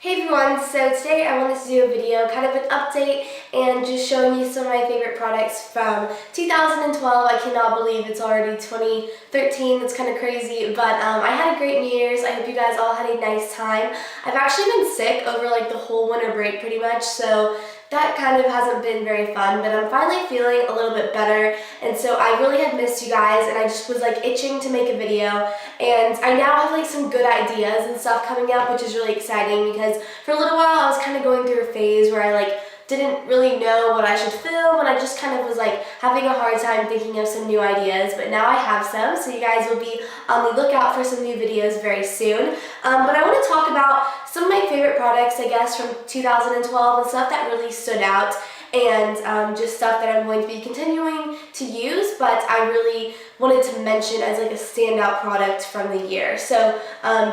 Hey everyone, so today I wanted to do a video, kind of an update, and just showing you some of my favorite products from 2012. I cannot believe it's already 2013, that's kind of crazy, but I had a great New Year's. I hope you guys all had a nice time. I've actually been sick over like the whole winter break pretty much, so that kind of hasn't been very fun, but I'm finally feeling a little bit better, and so I really had missed you guys, and I just was like itching to make a video, and I now have like some good ideas and stuff coming up, which is really exciting because for a little while I was kind of going through a phase where I like didn't really know what I should film, and I just kind of was like having a hard time thinking of some new ideas, but now I have some, so you guys will be on the lookout for some new videos very soon. But I want to talk about some of my favorite products, I guess, from 2012 and stuff that really stood out, and just stuff that I'm going to be continuing to use, but I really wanted to mention as like a standout product from the year. So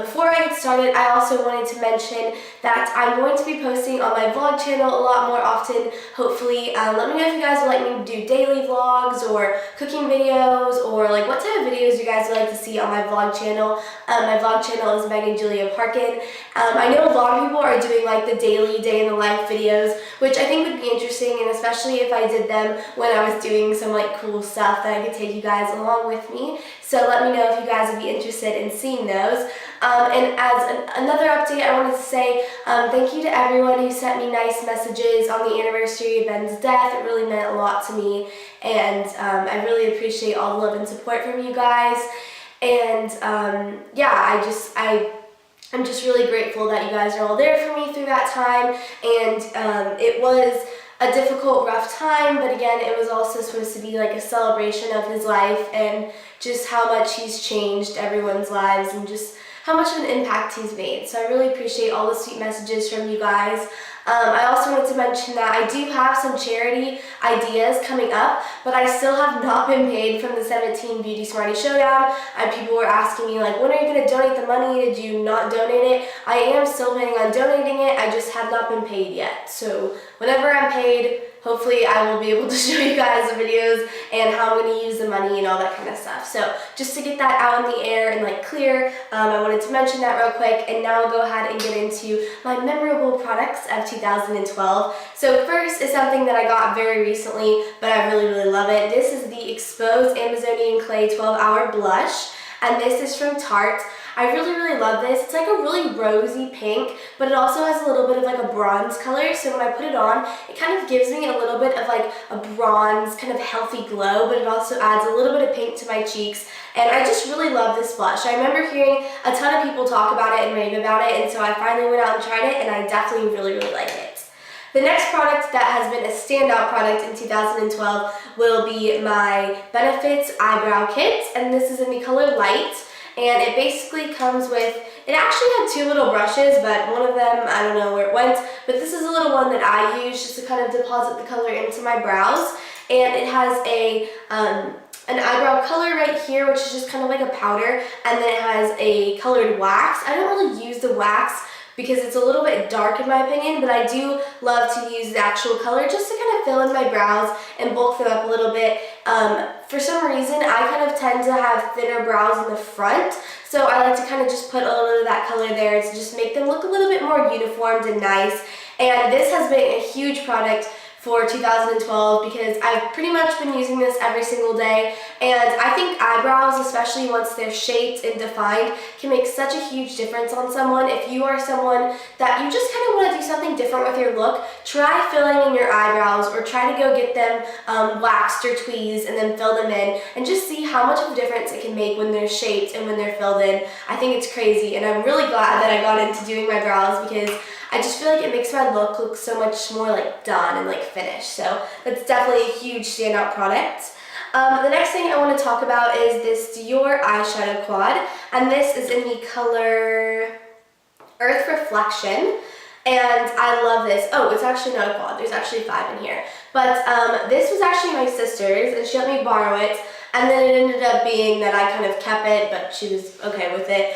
before I get started, I also wanted to mention that I'm going to be posting on my vlog channel a lot more often, hopefully. Let me know if you guys would like me to do daily vlogs or cooking videos, or like what type of videos you guys would like to see on my vlog channel. My vlog channel is Megan Julia Parkin. I know a lot of people are doing like the daily day in the life videos, which I think would be interesting, and especially if I did them when I was doing some like cool stuff that I could take you guys along with me. So let me know if you guys would be interested in seeing those. And as another update, I wanted to say thank you to everyone who sent me nice messages on the anniversary of Ben's death. It really meant a lot to me, and I really appreciate all the love and support from you guys. And yeah, I'm just really grateful that you guys are all there for me through that time, and it was a difficult, rough time, but again, it was also supposed to be like a celebration of his life and just how much he's changed everyone's lives and just how much of an impact he's made. So I really appreciate all the sweet messages from you guys. I also wanted to mention that I do have some charity ideas coming up, but I still have not been paid from the 17 Beauty Smarty Showdown. And people were asking me like, when are you going to donate the money? Did you not donate it? I am still planning on donating it. I just have not been paid yet. So whenever I'm paid, hopefully I will be able to show you guys the videos and how I'm going to use the money and all that kind of stuff. So just to get that out in the air and like clear, I wanted to mention that real quick, and now I'll go ahead and get into my memorable products of 2012. So first is something that I got very recently, but I really love it. This is the Exposed Amazonian Clay 12-Hour Blush, and this is from Tarte. I really love this. It's like a really rosy pink, but it also has a little bit of like a bronze color, so when I put it on, it kind of gives me a little bit of like a bronze kind of healthy glow, but it also adds a little bit of pink to my cheeks, and I just really love this blush. I remember hearing a ton of people talk about it and rave about it, and so I finally went out and tried it, and I definitely really like it. The next product that has been a standout product in 2012 will be my Benefits Eyebrow Kit, and this is in the color Light. And it basically comes with, it actually had two little brushes, but one of them, I don't know where it went, but this is a little one that I use just to kind of deposit the color into my brows. And it has an eyebrow color right here, which is just kind of like a powder, and then it has a colored wax. I don't really use the wax because it's a little bit dark in my opinion, but I do love to use the actual color just to kind of fill in my brows and bulk them up a little bit. For some reason, I kind of tend to have thinner brows in the front, so I like to kind of just put a little bit of that color there to just make them look a little bit more uniformed and nice. And this has been a huge product for 2012 because I've pretty much been using this every single day, and I think eyebrows, especially once they're shaped and defined, can make such a huge difference on someone. If you are someone that you just kind of want to do something different with your look, try filling in your eyebrows or try to go get them waxed or tweezed and then fill them in, and just see how much of a difference it can make when they're shaped and when they're filled in. I think it's crazy, and I'm really glad that I got into doing my brows because I just feel like it makes my look so much more like done and like finished. So that's definitely a huge standout product. The next thing I want to talk about is this Dior eyeshadow quad, and this is in the color Earth Reflection. And I love this. Oh, it's actually not a quad. There's actually 5 in here. But this was actually my sister's, and she let me borrow it. And then it ended up being that I kind of kept it, but she was okay with it.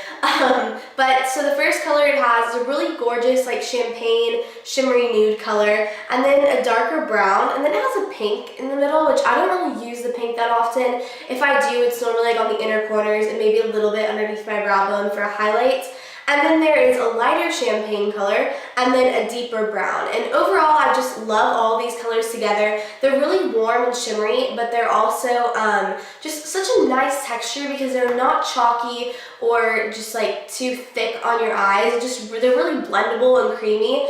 But so the first color it has is a really gorgeous like champagne shimmery nude color, and then a darker brown, and then it has a pink in the middle, which I don't really use the pink that often. If I do, it's normally like on the inner corners and maybe a little bit underneath my brow bone for a highlight. And then there is a lighter champagne color, and then a deeper brown. And overall, I just love all these colors together. They're really warm and shimmery, but they're also just such a nice texture because they're not chalky or just like too thick on your eyes. They're really blendable and creamy.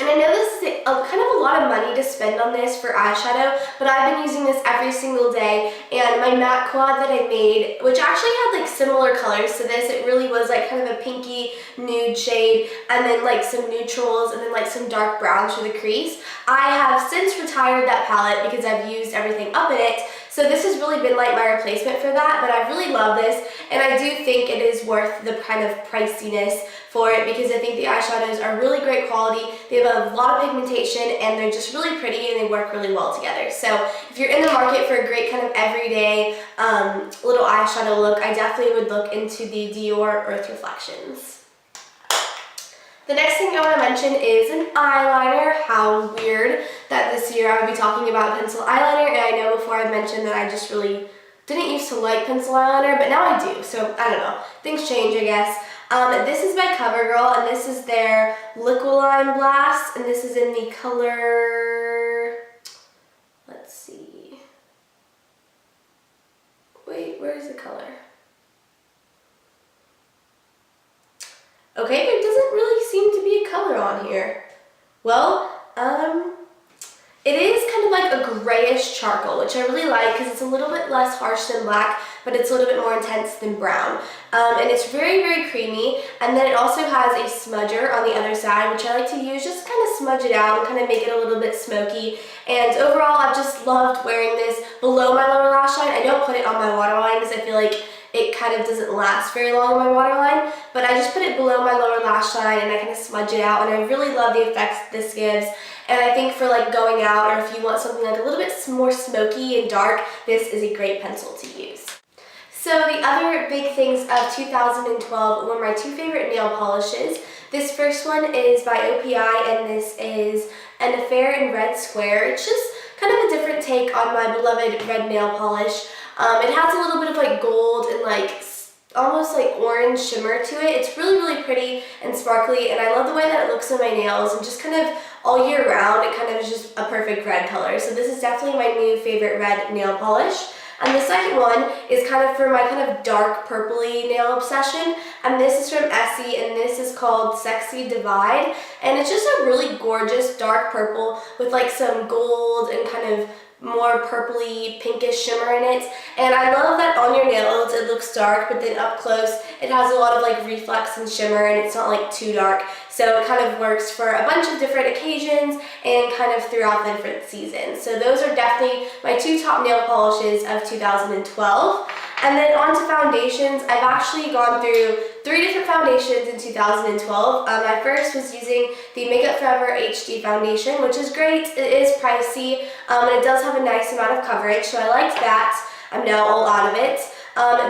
And I know this is kind of a lot of money to spend on this for eyeshadow, but I've been using this every single day, and my matte quad that I made, which actually had like similar colors to this, it really was like kind of a pinky nude shade, and then like some neutrals, and then like some dark browns for the crease. I have since retired that palette because I've used everything up in it, so this has really been like my replacement for that, but I really love this, and I do think it is worth the kind of priciness for it because I think the eyeshadows are really great quality. They have a lot of pigmentation, and they're just really pretty, and they work really well together. So if you're in the market for a great kind of everyday little eyeshadow look, I definitely would look into the Dior Earth Reflections. The next thing I want to mention is an eyeliner. How weird that this year I would be talking about pencil eyeliner, and I know before I mentioned that I just really didn't used to like pencil eyeliner, but now I do, so I don't know. Things change, I guess. This is by CoverGirl, and this is their Liqualine Blast, and this is in the color, let's see, wait, where's the color? Okay, there doesn't really seem to be a color on here. Well, it is kind of like a grayish charcoal, which I really like because it's a little bit less harsh than black, but it's a little bit more intense than brown. And it's very, very creamy. And then it also has a smudger on the other side, which I like to use just to kind of smudge it out and kind of make it a little bit smoky. And overall, I've just loved wearing this below my lower lash line. I don't put it on my waterline because I feel like it kind of doesn't last very long on my waterline, but I just put it below my lower lash line and I kind of smudge it out, and I really love the effects this gives. And I think for like going out, or if you want something like a little bit more smoky and dark, this is a great pencil to use. So the other big things of 2012 were my two favorite nail polishes. This first one is by OPI, and this is an Affair in Red Square. It's just kind of a different take on my beloved red nail polish. It has a little bit of like gold and like almost like orange shimmer to it. It's really, really pretty and sparkly, and I love the way that it looks on my nails, and just kind of all year round it kind of is just a perfect red color. So this is definitely my new favorite red nail polish. And the second one is kind of for my kind of dark purpley nail obsession, and this is from Essie, and this is called Sexy Divide, and it's just a really gorgeous dark purple with like some gold and kind of more purpley pinkish shimmer in it. And I love that on your nails it looks dark, but then up close it has a lot of like reflex and shimmer, and it's not like too dark, so it kind of works for a bunch of different occasions and kind of throughout the different seasons. So those are definitely my two top nail polishes of 2012. And then on to foundations. I've actually gone through 3 different foundations in 2012. I first was using the Makeup Forever HD foundation, which is great. It is pricey, and it does have a nice amount of coverage, so I liked that. I'm now all out of it.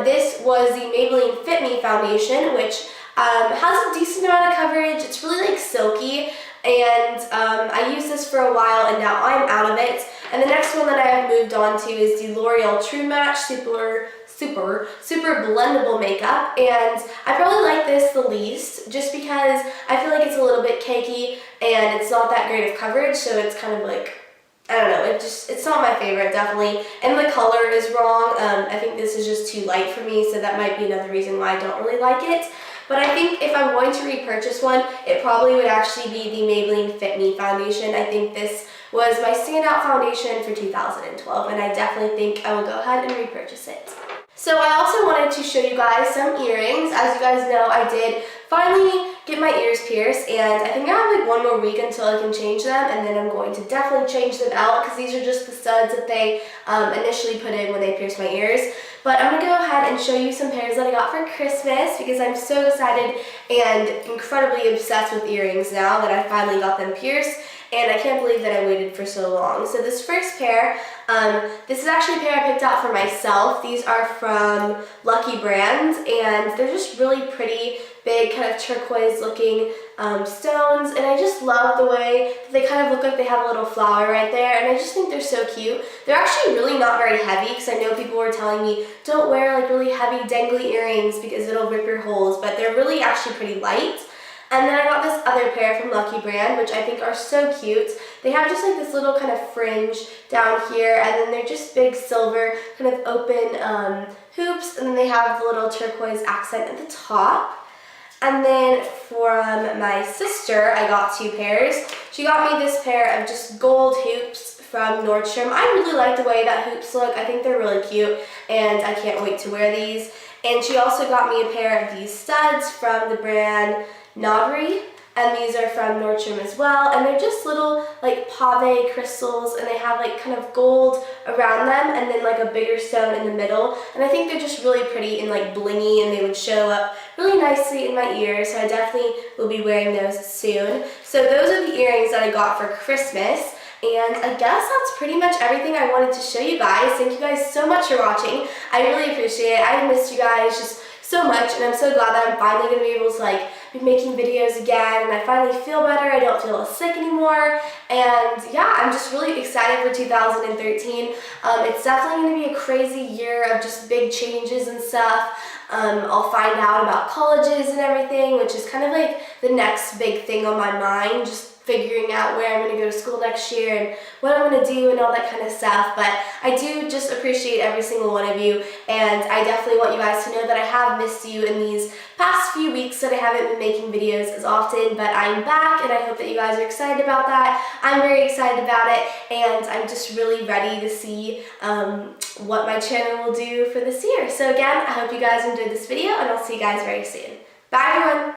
This was the Maybelline Fit Me foundation, which has a decent amount of coverage. It's really like silky, and I used this for a while, and now I'm out of it. And the next one that I have moved on to is the L'Oreal True Match Super Blendable Makeup, and I probably like this the least just because I feel like it's a little bit cakey and it's not that great of coverage, so it's kind of like, I don't know, it's not my favorite, definitely. And the color is wrong. I think this is just too light for me, so that might be another reason why I don't really like it. But I think if I'm going to repurchase one, it probably would actually be the Maybelline Fit Me foundation. I think this was my standout foundation for 2012, and I definitely think I will go ahead and repurchase it. So I also wanted to show you guys some earrings. As you guys know, I did finally get my ears pierced, and I think I have like 1 more week until I can change them, and then I'm going to definitely change them out because these are just the studs that they initially put in when they pierced my ears. But I'm going to go ahead and show you some pairs that I got for Christmas because I'm so excited and incredibly obsessed with earrings now that I finally got them pierced. And I can't believe that I waited for so long. So this first pair, this is actually a pair I picked out for myself. These are from Lucky Brand, and they're just really pretty, big, kind of turquoise looking stones, and I just love the way that they kind of look like they have a little flower right there, and I just think they're so cute. They're actually really not very heavy, because I know people were telling me don't wear like really heavy dangly earrings because it'll rip your holes, but they're really actually pretty light. And then I got this other pair from Lucky Brand, which I think are so cute. They have just like this little kind of fringe down here, and then they're just big silver kind of open hoops, and then they have the little turquoise accent at the top. And then from my sister, I got 2 pairs. She got me this pair of just gold hoops from Nordstrom. I really like the way that hoops look. I think they're really cute, and I can't wait to wear these. And she also got me a pair of these studs from the brand Nodri, and these are from Nordstrom as well, and they're just little like pave crystals, and they have like kind of gold around them and then like a bigger stone in the middle, and I think they're just really pretty and like blingy, and they would show up really nicely in my ears, so I definitely will be wearing those soon. So those are the earrings that I got for Christmas. And I guess that's pretty much everything I wanted to show you guys. Thank you guys so much for watching. I really appreciate it. I missed you guys just so much, and I'm so glad that I'm finally going to be able to like be making videos again, and I finally feel better. I don't feel as sick anymore, and yeah, I'm just really excited for 2013. It's definitely going to be a crazy year of just big changes and stuff. I'll find out about colleges and everything, which is kind of like the next big thing on my mind, just figuring out where I'm going to go to school next year and what I'm going to do and all that kind of stuff. But I do just appreciate every single one of you, and I definitely want you guys to know that I have missed you in these past few weeks that I haven't been making videos as often, but I'm back, and I hope that you guys are excited about that. I'm very excited about it, and I'm just really ready to see what my channel will do for this year. So again, I hope you guys enjoyed this video, and I'll see you guys very soon. Bye everyone!